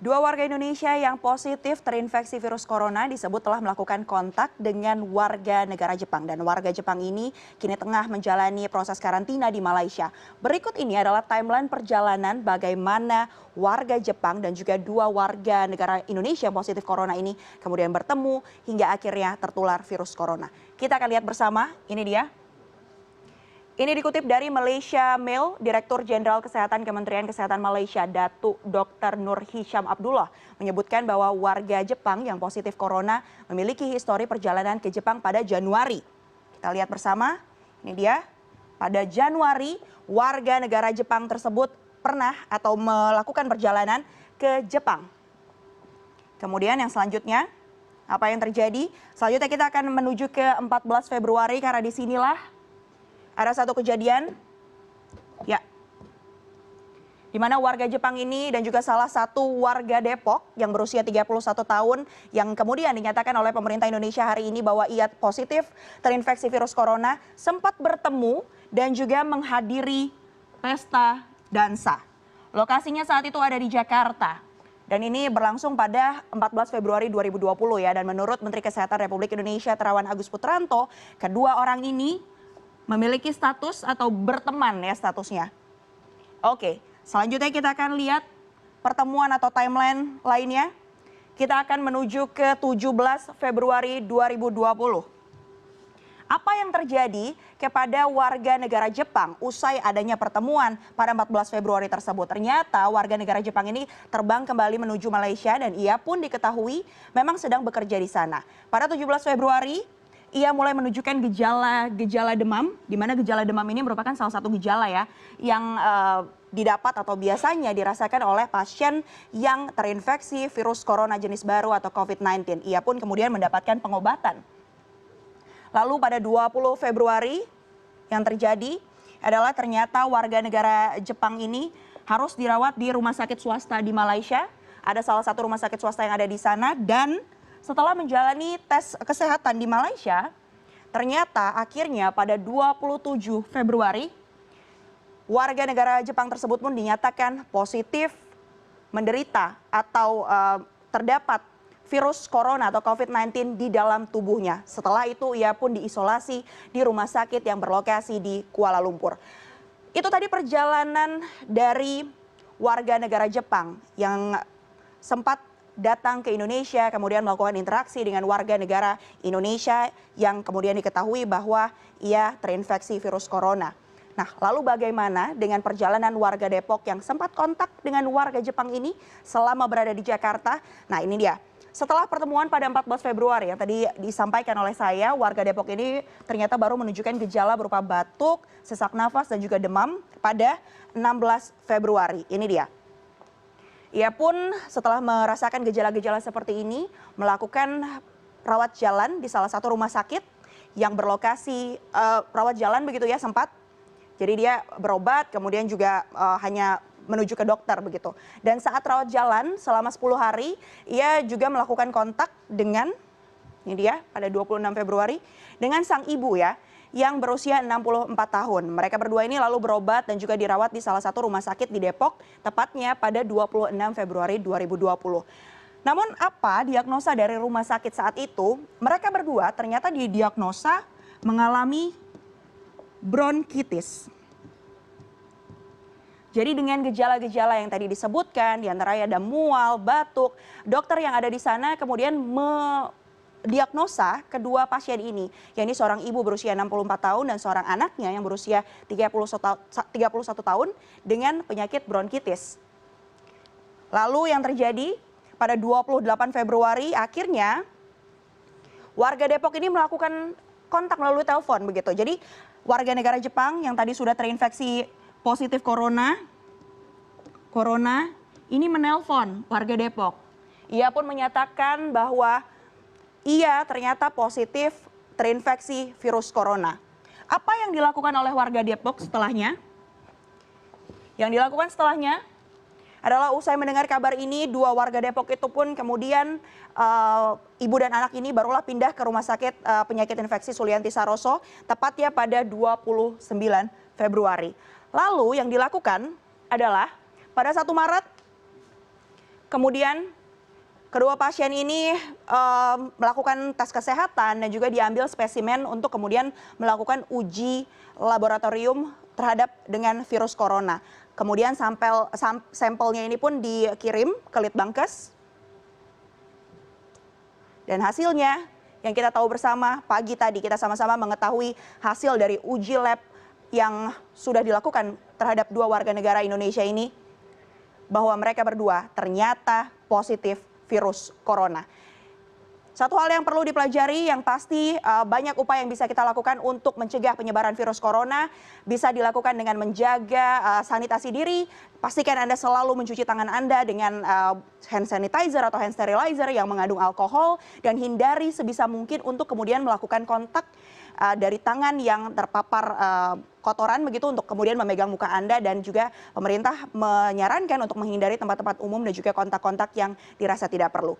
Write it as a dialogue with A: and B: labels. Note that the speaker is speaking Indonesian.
A: Dua warga Indonesia yang positif terinfeksi virus corona disebut telah melakukan kontak dengan warga negara Jepang. Dan warga Jepang ini kini tengah menjalani proses karantina di Malaysia. Berikut ini adalah timeline perjalanan bagaimana warga Jepang dan juga dua warga negara Indonesia yang positif corona ini kemudian bertemu hingga akhirnya tertular virus corona. Kita akan lihat bersama, ini dia. Ini dikutip dari Malaysia Mail, Direktur Jenderal Kesehatan Kementerian Kesehatan Malaysia, Datuk Dr. Nur Hisham Abdullah, menyebutkan bahwa warga Jepang yang positif corona memiliki histori perjalanan ke Jepang pada Januari. Kita lihat bersama, ini dia. Pada Januari, warga negara Jepang tersebut pernah atau melakukan perjalanan ke Jepang. Kemudian yang selanjutnya, apa yang terjadi? Selanjutnya kita akan menuju ke 14 Februari karena disinilah ada satu kejadian, ya, di mana warga Jepang ini dan juga salah satu warga Depok yang berusia 31 tahun yang kemudian dinyatakan oleh pemerintah Indonesia hari ini bahwa ia positif terinfeksi virus corona sempat bertemu dan juga menghadiri pesta dansa. Lokasinya saat itu ada di Jakarta. Dan ini berlangsung pada 14 Februari 2020 ya. Dan menurut Menteri Kesehatan Republik Indonesia Terawan Agus Putranto, kedua orang ini memiliki status atau berteman ya statusnya. Oke, selanjutnya kita akan lihat pertemuan atau timeline lainnya. Kita akan menuju ke 17 Februari 2020. Apa yang terjadi kepada warga negara Jepang usai adanya pertemuan pada 14 Februari tersebut? Ternyata warga negara Jepang ini terbang kembali menuju Malaysia dan ia pun diketahui memang sedang bekerja di sana. Pada 17 Februari, ia mulai menunjukkan gejala demam, di mana gejala demam ini merupakan salah satu gejala ya yang didapat atau biasanya dirasakan oleh pasien yang terinfeksi virus corona jenis baru atau COVID-19. Ia pun kemudian mendapatkan pengobatan. Lalu pada 20 Februari yang terjadi adalah ternyata warga negara Jepang ini harus dirawat di rumah sakit swasta di Malaysia. Ada salah satu rumah sakit swasta yang ada di sana dan setelah menjalani tes kesehatan di Malaysia, ternyata akhirnya pada 27 Februari, warga negara Jepang tersebut pun dinyatakan positif menderita atau terdapat virus corona atau COVID-19 di dalam tubuhnya. Setelah itu ia pun diisolasi di rumah sakit yang berlokasi di Kuala Lumpur. Itu tadi perjalanan dari warga negara Jepang yang sempat datang ke Indonesia, kemudian melakukan interaksi dengan warga negara Indonesia yang kemudian diketahui bahwa ia terinfeksi virus corona. Nah, lalu bagaimana dengan perjalanan warga Depok yang sempat kontak dengan warga Jepang ini selama berada di Jakarta? Nah, ini dia. Setelah pertemuan pada 14 Februari yang tadi disampaikan oleh saya, warga Depok ini ternyata baru menunjukkan gejala berupa batuk, sesak nafas, dan juga demam pada 16 Februari. Ini dia. Ia pun setelah merasakan gejala-gejala seperti ini melakukan rawat jalan di salah satu rumah sakit yang berlokasi rawat jalan begitu ya sempat. Jadi dia berobat kemudian juga hanya menuju ke dokter begitu. Dan saat rawat jalan selama 10 hari ia juga melakukan kontak dengan ini dia pada 26 Februari dengan sang ibu ya yang berusia 64 tahun. Mereka berdua ini lalu berobat dan juga dirawat di salah satu rumah sakit di Depok, tepatnya pada 26 Februari 2020. Namun apa diagnosa dari rumah sakit saat itu? Mereka berdua ternyata didiagnosa mengalami bronkitis. Jadi dengan gejala-gejala yang tadi disebutkan, diantaranya ada mual, batuk, dokter yang ada di sana kemudian diagnosa kedua pasien ini, yakni seorang ibu berusia 64 tahun dan seorang anaknya yang berusia 31 tahun dengan penyakit bronkitis. Lalu yang terjadi pada 28 Februari akhirnya warga Depok ini melakukan kontak melalui telepon begitu. Jadi warga negara Jepang yang tadi sudah terinfeksi positif corona ini menelpon warga Depok. Ia pun menyatakan bahwa ia ternyata positif terinfeksi virus corona. Apa yang dilakukan oleh warga Depok setelahnya? Yang dilakukan setelahnya adalah usai mendengar kabar ini, dua warga Depok itu pun kemudian ibu dan anak ini barulah pindah ke rumah sakit penyakit infeksi Sulianti Saroso, tepatnya pada 29 Februari. Lalu yang dilakukan adalah pada 1 Maret Kemudian kedua pasien ini melakukan tes kesehatan dan juga diambil spesimen untuk kemudian melakukan uji laboratorium terhadap dengan virus corona. Kemudian sampelnya ini pun dikirim ke Litbangkes. Dan hasilnya yang kita tahu bersama pagi tadi kita sama-sama mengetahui hasil dari uji lab yang sudah dilakukan terhadap dua warga negara Indonesia ini bahwa mereka berdua ternyata positif virus corona. Satu hal yang perlu dipelajari yang pasti banyak upaya yang bisa kita lakukan untuk mencegah penyebaran virus corona. Bisa dilakukan dengan menjaga sanitasi diri. Pastikan Anda selalu mencuci tangan Anda dengan hand sanitizer atau hand sterilizer yang mengandung alkohol. Dan hindari sebisa mungkin untuk kemudian melakukan kontak dari tangan yang terpapar kotoran begitu untuk kemudian memegang muka Anda. Dan juga pemerintah menyarankan untuk menghindari tempat-tempat umum dan juga kontak-kontak yang dirasa tidak perlu.